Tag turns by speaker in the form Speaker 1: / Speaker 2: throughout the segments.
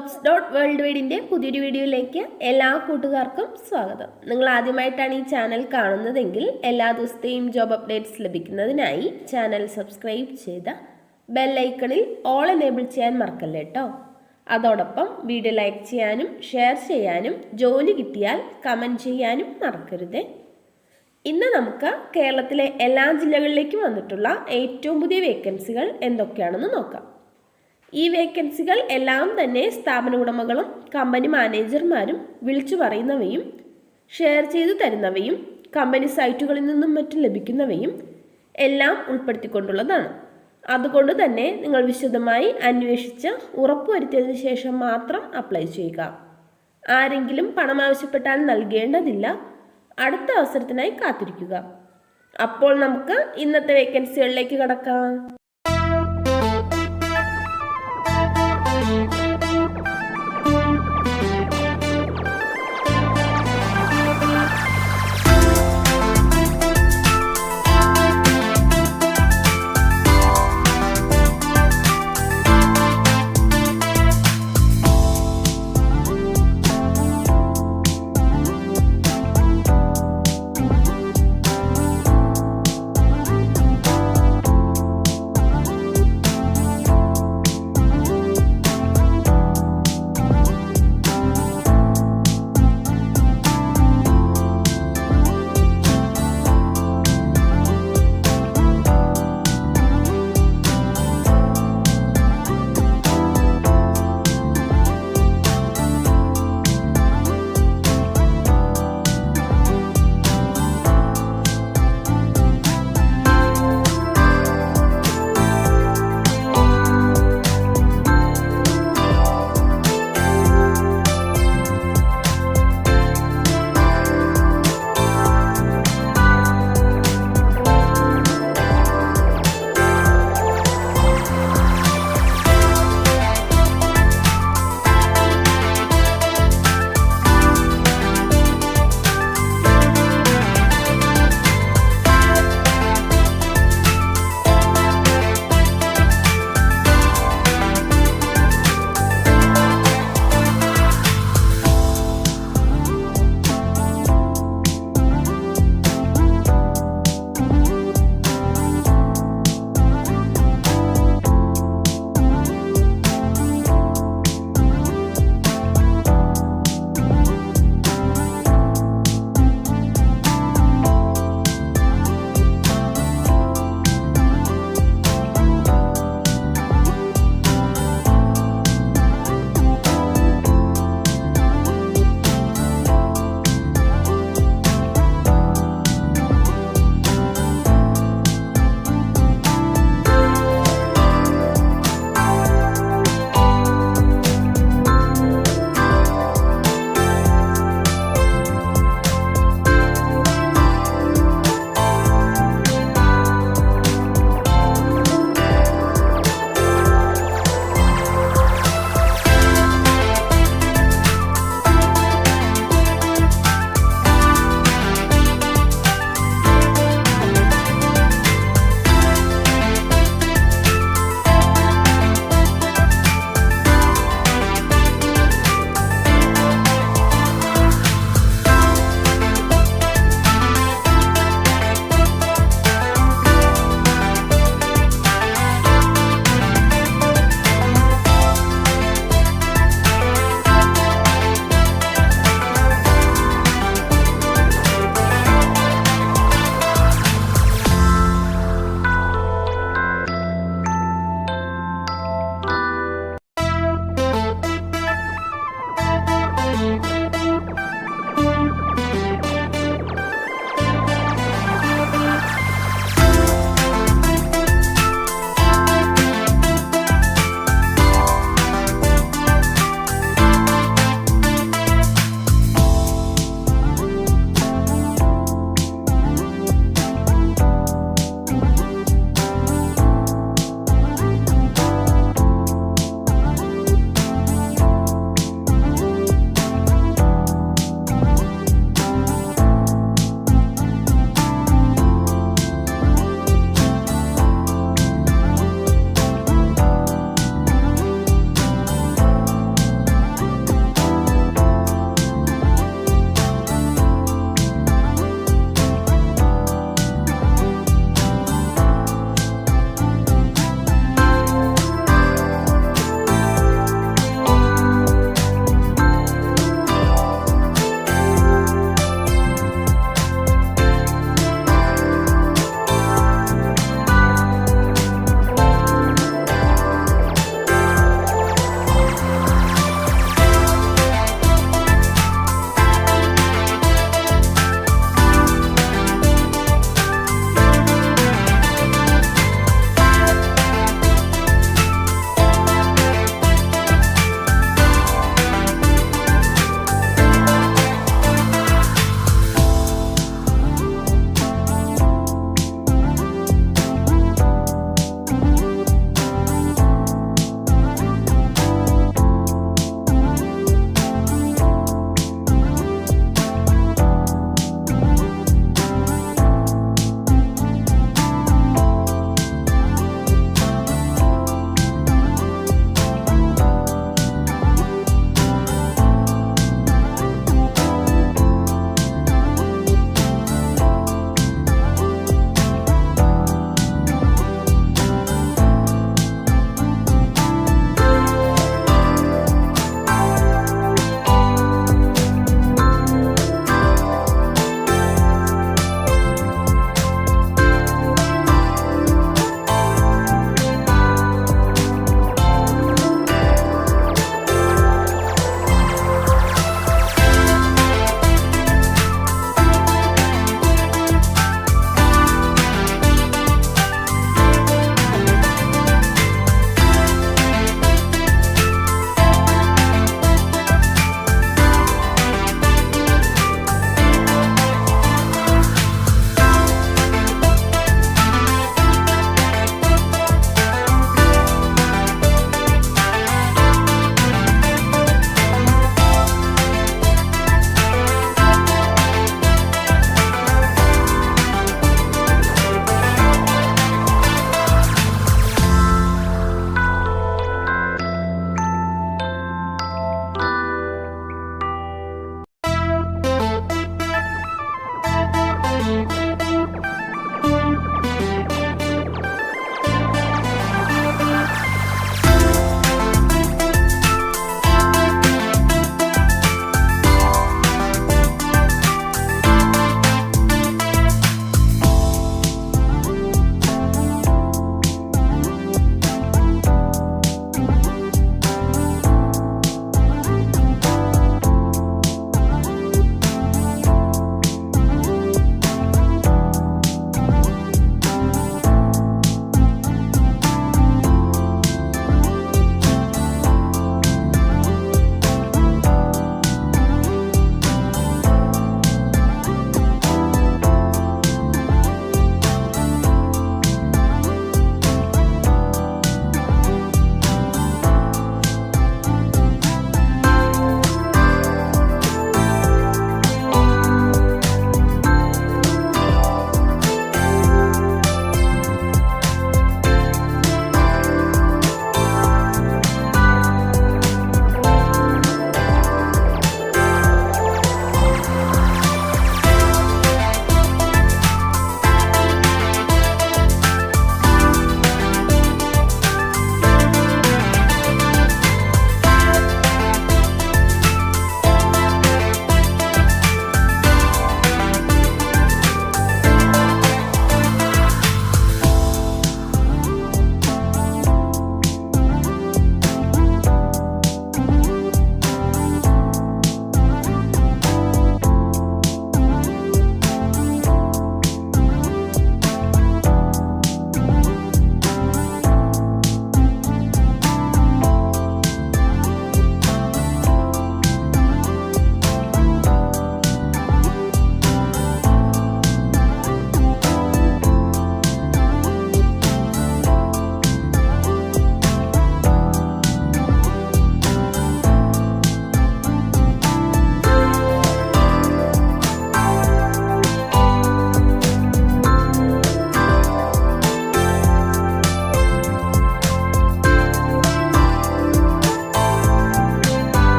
Speaker 1: JOBS.WORLDWIDE പുതിയൊരു വീഡിയോയിലേക്ക് എല്ലാ കൂട്ടുകാർക്കും സ്വാഗതം. നിങ്ങൾ ആദ്യമായിട്ടാണ് ഈ ചാനൽ കാണുന്നതെങ്കിൽ എല്ലാ ദിവസത്തെയും ജോബ് അപ്ഡേറ്റ്സ് ലഭിക്കുന്നതിനായി ചാനൽ സബ്സ്ക്രൈബ് ചെയ്ത് ബെൽ ഐക്കണിൽ ഓൾ എനേബിൾ ചെയ്യാൻ മറക്കല്ലേ കേട്ടോ. അതോടൊപ്പം വീഡിയോ ലൈക്ക് ചെയ്യാനും ഷെയർ ചെയ്യാനും ജോലി കിട്ടിയാൽ കമൻറ്റ് ചെയ്യാനും മറക്കരുത്. ഇന്ന് നമുക്ക് കേരളത്തിലെ എല്ലാ ജില്ലകളിലേക്കും വന്നിട്ടുള്ള ഏറ്റവും പുതിയ വേക്കൻസികൾ എന്തൊക്കെയാണെന്ന് നോക്കാം. ഈ വേക്കൻസികൾ എല്ലാം തന്നെ സ്ഥാപന ഉടമകളും കമ്പനി മാനേജർമാരും വിളിച്ചു പറയുന്നവയും ഷെയർ ചെയ്തു തരുന്നവയും കമ്പനി സൈറ്റുകളിൽ നിന്നും മറ്റും ലഭിക്കുന്നവയും എല്ലാം ഉൾപ്പെടുത്തിക്കൊണ്ടുള്ളതാണ്. അതുകൊണ്ട് തന്നെ നിങ്ങൾ വിശദമായി അന്വേഷിച്ച് ഉറപ്പുവരുത്തിയതിനു ശേഷം മാത്രം അപ്ലൈ ചെയ്യുക. ആരെങ്കിലും പണം ആവശ്യപ്പെട്ടാൽ നൽകേണ്ടതില്ല. അടുത്ത അവസരത്തിനായി കാത്തിരിക്കുക. അപ്പോൾ നമുക്ക് ഇന്നത്തെ വേക്കൻസികളിലേക്ക് കടക്കാം.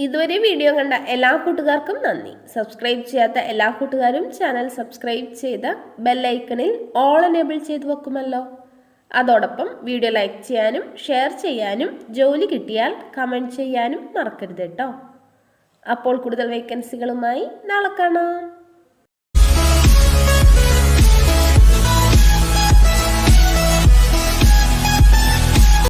Speaker 1: ഇതുവരെ വീഡിയോ കണ്ട എല്ലാ കൂട്ടുകാർക്കും നന്ദി. സബ്സ്ക്രൈബ് ചെയ്യാത്ത എല്ലാ കൂട്ടുകാരും ചാനൽ സബ്സ്ക്രൈബ് ചെയ്ത് ബെല്ലൈക്കണിൽ ഓൾ എനേബിൾ ചെയ്ത് വെക്കുമല്ലോ. അതോടൊപ്പം വീഡിയോ ലൈക്ക് ചെയ്യാനും ഷെയർ ചെയ്യാനും ജോലി കിട്ടിയാൽ കമൻറ്റ് ചെയ്യാനും മറക്കരുത് കേട്ടോ. അപ്പോൾ കൂടുതൽ വേക്കൻസികളുമായി നാളെ കാണാം.